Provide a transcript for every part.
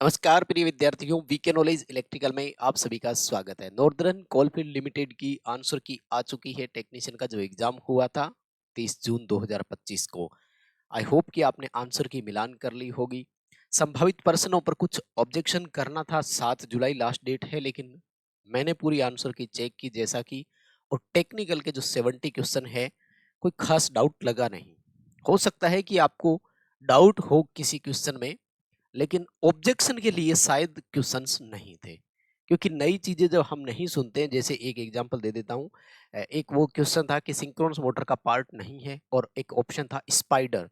नमस्कार प्रिय विद्यार्थियों, वीके नॉलेज इलेक्ट्रिकल में आप सभी का स्वागत है। नॉर्दर्न कोलफील्ड लिमिटेड की आंसर की आ चुकी है टेक्नीशियन का जो एग्जाम हुआ था 30 जून 2025 को। आई होप कि आपने आंसर की मिलान कर ली होगी। संभावित प्रश्नों पर कुछ ऑब्जेक्शन करना था, 7 जुलाई लास्ट डेट है, लेकिन मैंने पूरी आंसर की चेक की जैसा कि, और टेक्निकल के जो 70 क्वेश्चन है कोई खास डाउट लगा नहीं। हो सकता है कि आपको डाउट हो किसी क्वेश्चन में, लेकिन ऑब्जेक्शन के लिए शायद क्वेश्चंस नहीं थे, क्योंकि नई चीजें जब हम नहीं सुनते हैं, जैसे एक एग्जांपल दे देता हूं। एक वो क्वेश्चन था कि सिंक्रोनस मोटर का पार्ट नहीं है, और एक ऑप्शन था स्पाइडर।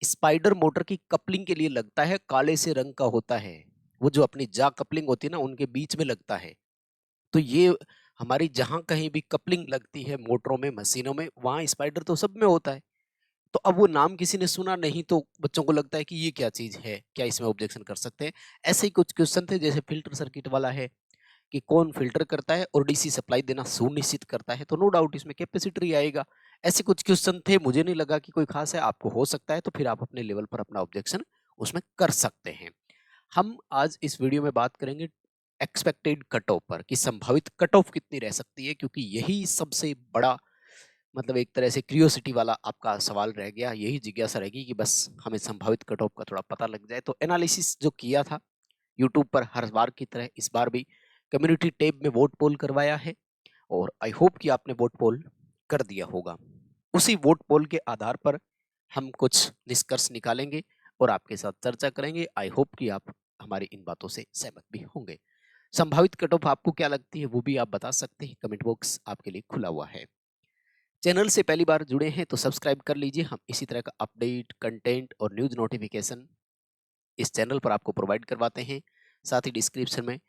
स्पाइडर मोटर की कपलिंग के लिए लगता है, काले से रंग का होता है, वो जो अपनी जा कपलिंग होती है ना, उनके बीच में लगता है। तो ये हमारी जहां कहीं भी कपलिंग लगती है मोटरों में, मशीनों में, वहां स्पाइडर तो सब में होता है। तो अब वो नाम किसी ने सुना नहीं, तो बच्चों को लगता है कि ये क्या चीज है, क्या इसमें ऑब्जेक्शन कर सकते हैं। ऐसे ही कुछ क्वेश्चन थे, जैसे फिल्टर सर्किट वाला है कि कौन फिल्टर करता है और डीसी सप्लाई देना सुनिश्चित करता है, तो नो डाउट इसमें कैपेसिटर ही आएगा। ऐसे कुछ क्वेश्चन थे, मुझे नहीं लगा कि कोई खास है, आपको हो सकता है, तो फिर आप अपने लेवल पर अपना ऑब्जेक्शन उसमें कर सकते हैं। हम आज इस वीडियो में बात करेंगे एक्सपेक्टेड कट ऑफ पर, कि संभावित कट ऑफ कितनी रह सकती है, क्योंकि यही सबसे बड़ा, मतलब एक तरह से क्यूरियोसिटी वाला आपका सवाल रह गया, यही जिज्ञासा रहेगी कि बस हमें संभावित कट ऑफ का थोड़ा पता लग जाए। तो एनालिसिस जो किया था यूट्यूब पर हर बार की तरह, इस बार भी कम्युनिटी टैब में वोट पोल करवाया है, और आई होप कि आपने वोट पोल कर दिया होगा। उसी वोट पोल के आधार पर हम कुछ निष्कर्ष निकालेंगे और आपके साथ चर्चा करेंगे। आई होप कि आप हमारी इन बातों से सहमत भी होंगे। संभावित कट ऑफ आपको क्या लगती है, वो भी आप बता सकते हैं, कमेंट बॉक्स आपके लिए खुला हुआ है। चैनल से पहली बार जुड़े हैं तो सब्सक्राइब कर लीजिए। हम इसी तरह का अपडेट, कंटेंट और न्यूज नोटिफिकेशन इस चैनल पर आपको प्रोवाइड करवाते हैं। साथ ही डिस्क्रिप्शन में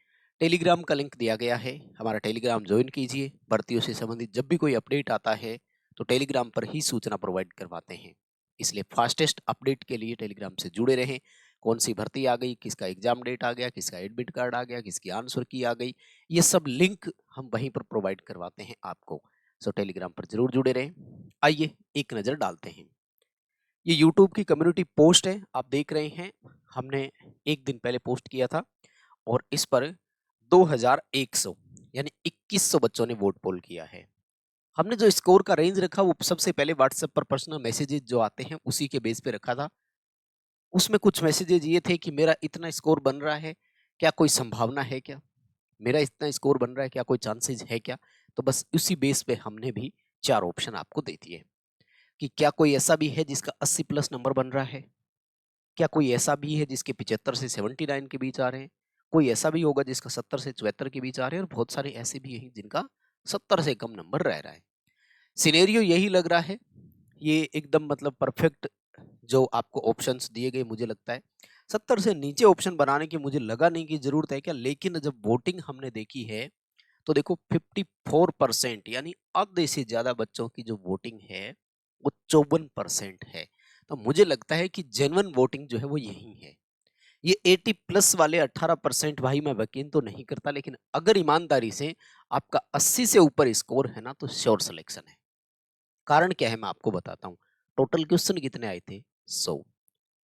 टेलीग्राम का लिंक दिया गया है, हमारा टेलीग्राम ज्वाइन कीजिए। भर्तियों से संबंधित जब भी कोई अपडेट आता है तो टेलीग्राम पर ही सूचना प्रोवाइड करवाते हैं, इसलिए फास्टेस्ट अपडेट के लिए टेलीग्राम से जुड़े रहें। कौन सी भर्ती आ गई, किसका एग्जाम डेट आ गया, किसका एडमिट कार्ड आ गया, किसकी आंसर की आ गई, ये सब लिंक हम वहीं पर प्रोवाइड करवाते हैं आपको। सो टेलीग्राम पर जरूर जुड़े रहें। आइए एक नज़र डालते हैं। ये यूट्यूब की कम्युनिटी पोस्ट है, आप देख रहे हैं। हमने एक दिन पहले पोस्ट किया था, और इस पर 2100 यानी 2100 बच्चों ने वोट पोल किया है। हमने जो स्कोर का रेंज रखा, वो सबसे पहले व्हाट्सएप पर पर्सनल मैसेजेस जो आते हैं उसी के बेस पे रखा था। उसमें कुछ मैसेजेस ये थे कि मेरा इतना स्कोर बन रहा है, क्या कोई संभावना है क्या, मेरा इतना स्कोर बन रहा है, क्या कोई चांसेस है क्या। तो बस उसी बेस पे हमने भी 4 ऑप्शन आपको दे दिए, कि क्या कोई ऐसा भी है जिसका 80 प्लस नंबर बन रहा है, क्या कोई ऐसा भी है जिसके 75 से 79 के बीच आ रहे हैं, कोई ऐसा भी होगा जिसका 70 से 74 के बीच आ रहे हैं, और बहुत सारे ऐसे भी हैं जिनका 70 से कम नंबर रह रहा है। सिनेरियो यही लग रहा है, ये एकदम मतलब परफेक्ट जो आपको ऑप्शंस दिए गए, मुझे लगता है 70 से नीचे ऑप्शन बनाने की मुझे लगा नहीं कि जरूरत है क्या। लेकिन जब वोटिंग हमने देखी है तो देखो 54% यानी आधे से ज्यादा बच्चों की जो वोटिंग है वो 54% है। तो मुझे लगता है कि जेन्युइन वोटिंग जो है वो यही है। ये 80 प्लस वाले 18% भाई मैं यकीन तो नहीं करता, लेकिन अगर ईमानदारी से आपका 80 से ऊपर स्कोर है ना, तो श्योर सिलेक्शन है। कारण क्या है मैं आपको बताता हूँ। टोटल क्वेश्चन कितने आए थे? 100।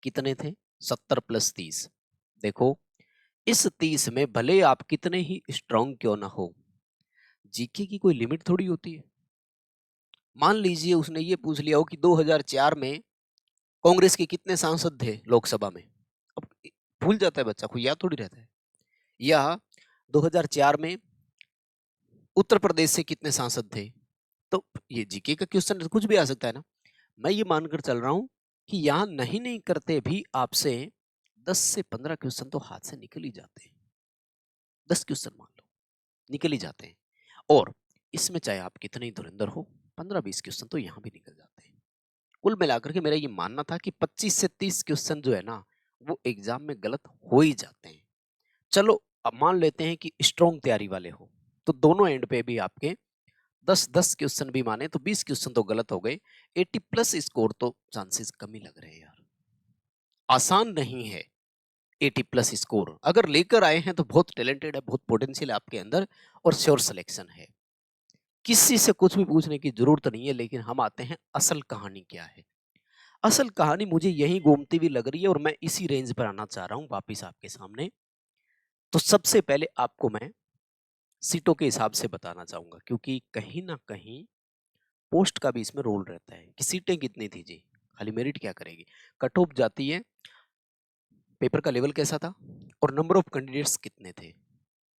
कितने थे? 70 प्लस 30। देखो, इस 30 में भले आप कितने ही स्ट्रांग क्यों ना हो, जीके की कोई लिमिट थोड़ी होती है। मान लीजिए उसने ये पूछ लिया हो कि 2004 में कांग्रेस के कितने सांसद थे लोकसभा में। अब भूल जाता है बच्चा, कोई याद थोड़ी रहता है। या 2004 में उत्तर प्रदेश से कितने सांसद थे। तो ये जीके का क्वेश्चन कुछ भी आ सकता है ना। मैं ये मानकर चल रहा हूं कि यहाँ नहीं नहीं करते भी आपसे 10 से 15 क्वेश्चन तो हाथ से निकल ही जाते हैं। 10 क्वेश्चन मान लो निकल ही जाते हैं, और इसमें चाहे आप कितने ही धुरंधर हो, 15-20 क्वेश्चन तो यहाँ भी निकल जाते हैं। कुल मिलाकर के मेरा ये मानना था कि 25 से 30 क्वेश्चन जो है ना, वो एग्जाम में गलत हो ही जाते हैं। चलो, अब मान लेते हैं कि स्ट्रॉन्ग तैयारी वाले हो, तो दोनों एंड पे भी आपके 10-10 क्वेश्चन भी माने तो 20 क्वेश्चन तो गलत हो गए। 80 प्लस स्कोर तो चांसेस कम ही लग रहे हैं यार। आसान नहीं है। 80 प्लस स्कोर अगर लेकर आए हैं तो बहुत टैलेंटेड है, बहुत पोटेंशियल है आपके अंदर, और श्योर सिलेक्शन है। किसी से कुछ भी पूछने की जरूरत नहीं है। लेकिन हम आते हैं असल कहानी क्या है। असल कहानी मुझे यहीं घूमती हुई लग रही है और मैं इसी रेंज पर आना चाह रहा हूँ वापिस आपके सामने। तो सबसे पहले आपको मैं सीटों के हिसाब से बताना चाहूँगा क्योंकि कहीं न कहीं पोस्ट का भी इसमें रोल रहता है कि सीटें कितनी थी जी, खाली मेरिट क्या करेगी? कट ऑफ जाती है, पेपर का लेवल कैसा था और नंबर ऑफ कैंडिडेट्स कितने थे?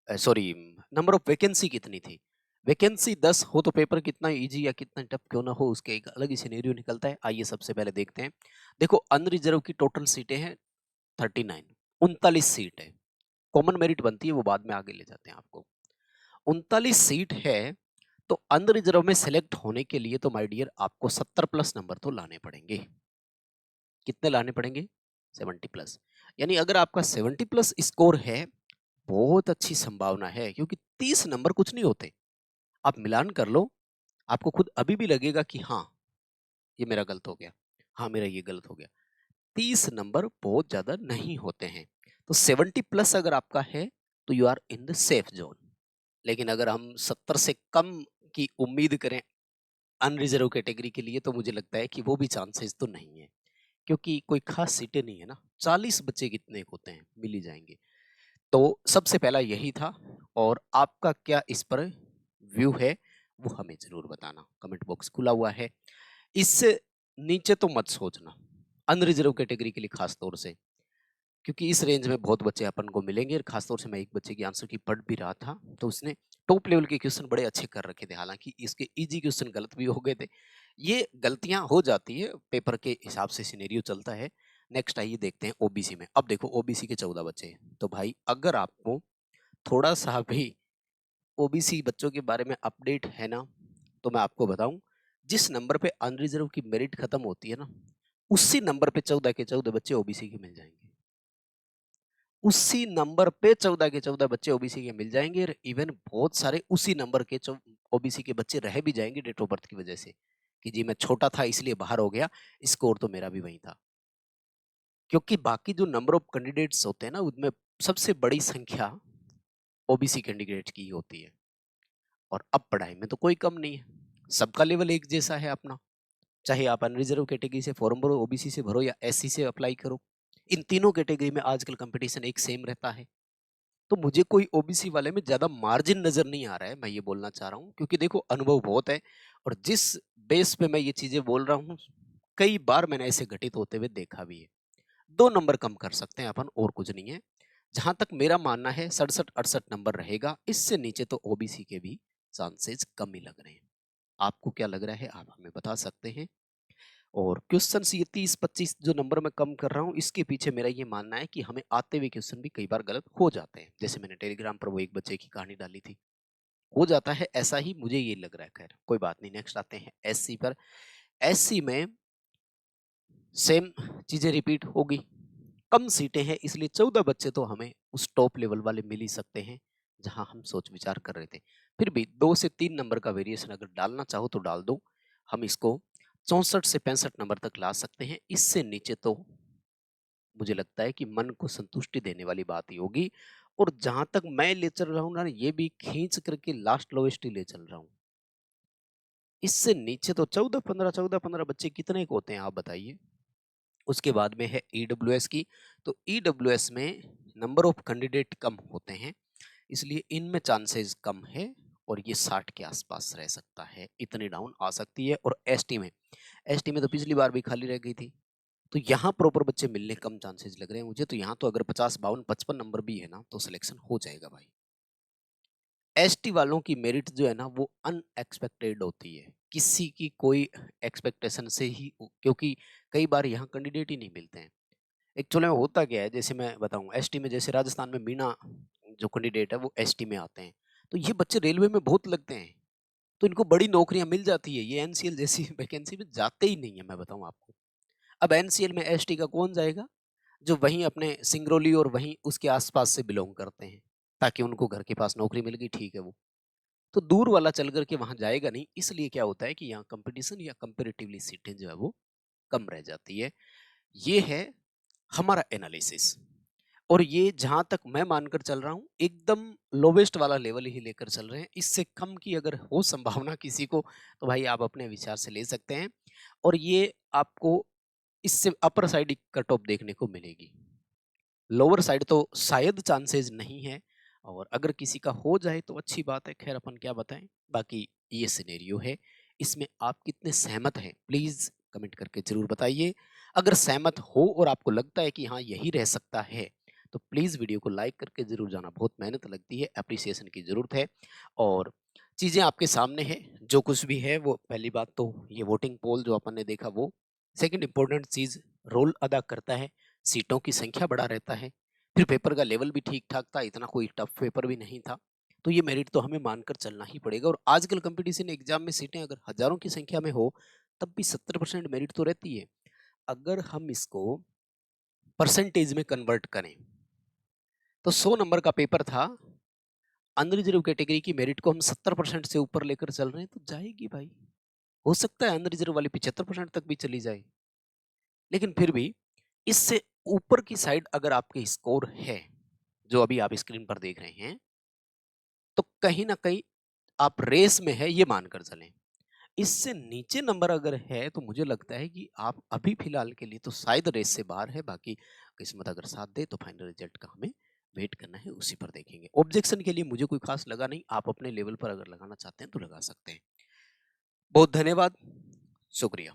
सॉरी, नंबर ऑफ वैकेंसी कितनी थी? वैकेंसी 10 हो तो पेपर कितना ईज़ी या कितना टफ क्यों ना हो, उसके एक अलग ही सिनेरियो निकलता है। आइए सबसे पहले देखते हैं। देखो अनरिज़र्व की टोटल सीटें हैं 39, 39 सीट है। कॉमन मेरिट बनती है, वो बाद में आगे ले जाते हैं आपको। 39 सीट है, तो अनरिज़र्व में सेलेक्ट होने के लिए तो माय डियर आपको 70 प्लस नंबर तो लाने पड़ेंगे। कितने लाने पड़ेंगे? 70 प्लस। यानी अगर आपका 70 प्लस स्कोर है, बहुत अच्छी संभावना है क्योंकि 30 नंबर कुछ नहीं होते। आप मिलान कर लो, आपको खुद अभी भी लगेगा कि हाँ, ये मेरा गलत हो गया। हाँ, मेरा ये गलत हो गया। 30 नंबर बहुत ज़्यादा नहीं होते हैं। तो 70 प्लस अगर आपका है, तो you are in the safe zone. लेकिन अगर हम 70 से कम की उम्मीद करें अनरिज़र्व कैटेगरी के लिए, तो मुझे लगता है कि वो भी चांसेस तो नहीं है। क्योंकि कोई खास सीटें नहीं है ना, 40 बच्चे कितने होते हैं, मिल ही जाएँगे। तो सबसे पहला यही था और आपका क्या इस पर व्यू है, वो हमें ज़रूर बताना। कमेंट बॉक्स खुला हुआ है। इससे नीचे तो मत सोचना, अनरिज़र्व कैटेगरी के लिए खास तौर से, क्योंकि इस रेंज में बहुत बच्चे अपन को मिलेंगे और खास तौर से मैं एक बच्चे की आंसर की पढ़ भी रहा था, तो उसने टॉप लेवल के क्वेश्चन बड़े अच्छे कर रखे थे, हालाँकि इसके ईज़ी क्वेश्चन गलत भी हो गए थे। ये गलतियाँ हो जाती है, पेपर के हिसाब से सिनेरियो चलता है। नेक्स्ट आइए देखते हैं ओबीसी में। अब देखो ओबीसी के 14 बच्चे हैं, तो भाई अगर आपको थोड़ा-सा भी ओबीसी बच्चों के बारे में अपडेट है ना, तो मैं आपको बताऊँ, जिस नंबर पे अनरिज़र्व की मेरिट खत्म होती है ना, उसी नंबर पे 14 के 14 बच्चे ओबीसी के मिल जाएँगे। उसी नंबर पे 14 के 14 बच्चे ओबीसी के मिल जाएँगे और इवन बहुत सारे उसी नंबर के ओबीसी के बच्चे रह भी जाएँगे डेट ऑफ बर्थ की वजह से, कि जी मैं छोटा था इसलिए बाहर हो गया, स्कोर तो मेरा भी वही था। क्योंकि बाकी जो नंबर ऑफ कैंडिडेट्स होते हैं ना, उनमें सबसे बड़ी संख्या ओबीसी कैंडिडेट की ही होती है। और अब पढ़ाई में तो कोई कम नहीं है, सबका लेवल एक जैसा है अपना, चाहे आप अनरिजर्व कैटेगरी से फॉर्म भरो, ओबीसी से भरो या एससी से अप्लाई करो, इन तीनों कैटेगरी में आजकल कंपटीशन एक सेम रहता है। तो मुझे कोई ओबीसी वाले में ज्यादा मार्जिन नजर नहीं आ रहा है, मैं ये बोलना चाह रहा हूँ, क्योंकि देखो अनुभव बहुत है और जिस बेस पे मैं ये चीजें बोल रहा हूँ, कई बार मैंने ऐसे घटित होते हुए देखा भी है। 2 नंबर कम कर सकते हैं अपन, और कुछ नहीं है। जहां तक मेरा मानना है 67-68 नंबर रहेगा, इससे नीचे तो ओबीसी के भी चांसेस कम ही लग रहे हैं। आपको क्या लग रहा है, आप हमें बता सकते हैं। और क्वेश्चन ये 30-25 जो नंबर मैं कम कर रहा हूँ, इसके पीछे मेरा ये मानना है कि हमें आते हुए क्वेश्चन भी कई बार गलत हो जाते हैं, जैसे मैंने टेलीग्राम पर वो एक बच्चे की कहानी डाली थी, हो जाता है ऐसा ही, मुझे ये लग रहा है। खैर कोई बात नहीं, नेक्स्ट आते हैं एससी पर। एससी में सेम चीजें रिपीट होगी, कम सीटें हैं इसलिए 14 बच्चे तो हमें उस टॉप लेवल वाले मिल ही सकते हैं जहां हम सोच विचार कर रहे थे। फिर भी 2 से 3 नंबर का वेरिएशन अगर डालना चाहो तो डाल दो, हम इसको 64 से 65 नंबर तक ला सकते हैं। इससे नीचे तो मुझे लगता है कि मन को संतुष्टि देने वाली बात ही होगी। और जहां तक मैं ले चल रहा हूँ ना, ये भी खींच करके लास्ट लोवेस्ट ही ले चल रहा हूँ। इससे नीचे तो 14-15 बच्चे कितने को होते हैं आप बताइए। उसके बाद में है ईडब्ल्यूएस की। तो ईडब्ल्यूएस में नंबर ऑफ कैंडिडेट कम होते हैं, इसलिए इनमें चांसेस कम है और ये 60 के आसपास रह सकता है, इतनी डाउन आ सकती है। और एसटी में तो पिछली बार भी खाली रह गई थी, तो यहाँ प्रॉपर बच्चे मिलने कम चांसेस लग रहे हैं मुझे। तो यहाँ तो अगर 50-52-55 नंबर भी है ना, तो सिलेक्शन हो जाएगा भाई। एसटी वालों की मेरिट जो है ना, वो अनएक्सपेक्टेड होती है, किसी की कोई एक्सपेक्टेशन से ही, क्योंकि कई बार यहाँ कैंडिडेट ही नहीं मिलते हैं। एक्चुअली में होता क्या है, जैसे मैं बताऊं, एसटी में जैसे राजस्थान में मीना जो कैंडिडेट है वो एसटी में आते हैं, तो ये बच्चे रेलवे में बहुत लगते हैं, तो इनको बड़ी नौकरियां मिल जाती है, ये एनसीएल जैसी वैकेंसी में जाते ही नहीं है, मैं बताऊं आपको। अब एनसीएल में एसटी का कौन जाएगा, जो वहीं अपने सिंगरौली और वहीं उसके आसपास से बिलोंग करते हैं, ताकि उनको घर के पास नौकरी मिल गई, ठीक है। वो तो दूर वाला चल करके वहां जाएगा नहीं, इसलिए क्या होता है कि यहाँ कंपटीशन या कंपेरेटिवली सीटें जो है वो कम रह जाती है। ये है हमारा एनालिसिस। और ये जहां तक मैं मानकर चल रहा हूं, एकदम लोवेस्ट वाला लेवल ही लेकर चल रहे हैं। इससे कम की अगर हो संभावना किसी को, तो भाई आप अपने विचार से ले सकते हैं। और ये आपको इससे अपर साइड कट ऑफ देखने को मिलेगी। लोअर साइड तो शायद चांसेस नहीं है, और अगर किसी का हो जाए तो अच्छी बात है, खैर अपन क्या बताएं। बाकी ये सिनेरियो है, इसमें आप कितने सहमत हैं प्लीज कमेंट करके जरूर बताइए। अगर सहमत हो और आपको लगता है कि हाँ यही रह सकता है, तो प्लीज वीडियो को लाइक करके जरूर जाना, बहुत मेहनत लगती है, अप्रिसिएशन की जरूरत है। और चीजें आपके सामने है, जो कुछ भी है वो, पहली बात तो ये वोटिंग पोल जो अपन ने देखा वो, सेकंड इंपॉर्टेंट चीज रोल अदा करता है, सीटों की संख्या बढ़ा रहता है, फिर पेपर का लेवल भी ठीक ठाक था, इतना कोई टफ पेपर भी नहीं था, तो ये मेरिट तो हमें मानकर चलना ही पड़ेगा। और आजकल कंपटीशन एग्जाम में सीटें अगर हजारों की संख्या में हो, तब भी 70% मेरिट तो रहती है। अगर हम इसको परसेंटेज में कन्वर्ट करें, तो 100 नंबर का पेपर था, अनरिजर्व कैटेगरी की मेरिट को हम 70% से ऊपर लेकर चल रहे हैं, तो जाएगी भाई। हो सकता है अनरिजर्व वाली 75% तक भी चली जाए, लेकिन फिर भी इससे ऊपर की साइड अगर आपके स्कोर है, जो अभी आप स्क्रीन पर देख रहे हैं, तो कहीं ना कहीं आप रेस में है, ये मानकर चलें। इससे नीचे नंबर अगर है, तो मुझे लगता है कि आप अभी फिलहाल के लिए तो शायद रेस से बाहर है। बाकी किस्मत अगर साथ दे तो फाइनल रिजल्ट का हमें वेट करना है, उसी पर देखेंगे। ऑब्जेक्शन के लिए मुझे कोई खास लगा नहीं, आप अपने लेवल पर अगर लगाना चाहते हैं तो लगा सकते हैं। बहुत धन्यवाद, शुक्रिया।